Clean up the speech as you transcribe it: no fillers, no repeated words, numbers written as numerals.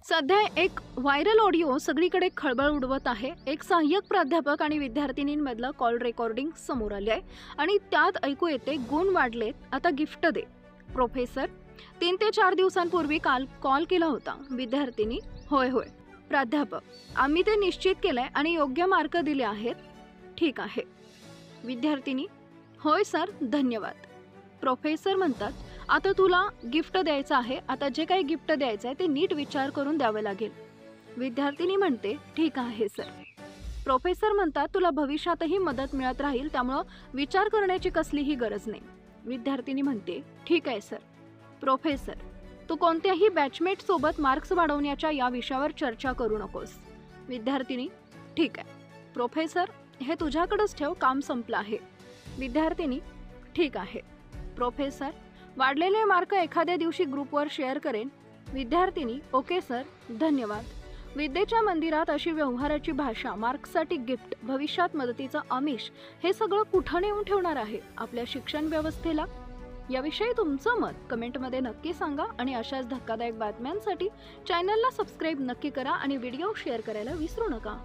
सध्या एक viral audio सगळीकडे खळबळ उडवत आहे। एक सहाय्यक प्राध्यापक आणि विद्यार्थिनींमधलं कॉल रेकॉर्डिंग समोर आले आहे आणि त्यात ऐकू येते गुण वाढलेत, आता गिफ्ट दे। प्रोफेसर 3 ते 4 दिवसांपूर्वी काल कॉल केला होता। विद्यार्थिनी होय होय। प्राध्यापक आम्ही ते निश्चित केलंय आणि योग्य मार्क दिले आहेत। ठीक आहे। विद्यार्थिनी होय सर, धन्यवाद। प्रोफेसर म्हणतात आता तुला गिफ्ट द्यायचं आहे, आता जे काही गिफ्ट द्यायचं आहे ते नीट विचार करून द्यावे लागेल। विद्यार्थिनी म्हणते ठीक आहे सर। प्रोफेसर म्हणतात तुला भविष्यातही मदत मिळत राहील, त्यामुळे विचार करण्याची कसलीही गरज नाही। विद्यार्थिनी म्हणते ठीक आहे सर। प्रोफेसर तू कोणत्याही बॅचमेट सोबत मार्क्स वाढवण्याच्या या विषयावर चर्चा करू नकोस। विद्यार्थिनी ठीक आहे। प्रोफेसर हे तुझ्याकडेच ठेव, काम संपलं आहे। विद्यार्थिनी ठीक आहे। प्रोफेसर वाढलेले मार्क एखाद्या दिवशी ग्रुपवर शेअर करेन। विद्यार्थिनी ओके सर, धन्यवाद। विद्येच्या मंदिरात अशी व्यवहाराची भाषा, मार्क्ससाठी गिफ्ट, भविष्यात मदतीचं आमिष, हे सगळं कुठं नेऊन ठेवणार आहे आपल्या शिक्षण व्यवस्थेला? याविषयी तुमचं मत कमेंटमध्ये नक्की सांगा आणि अशाच धक्कादायक बातम्यांसाठी चॅनलला सबस्क्राईब नक्की करा आणि व्हिडिओ शेअर करायला विसरू नका।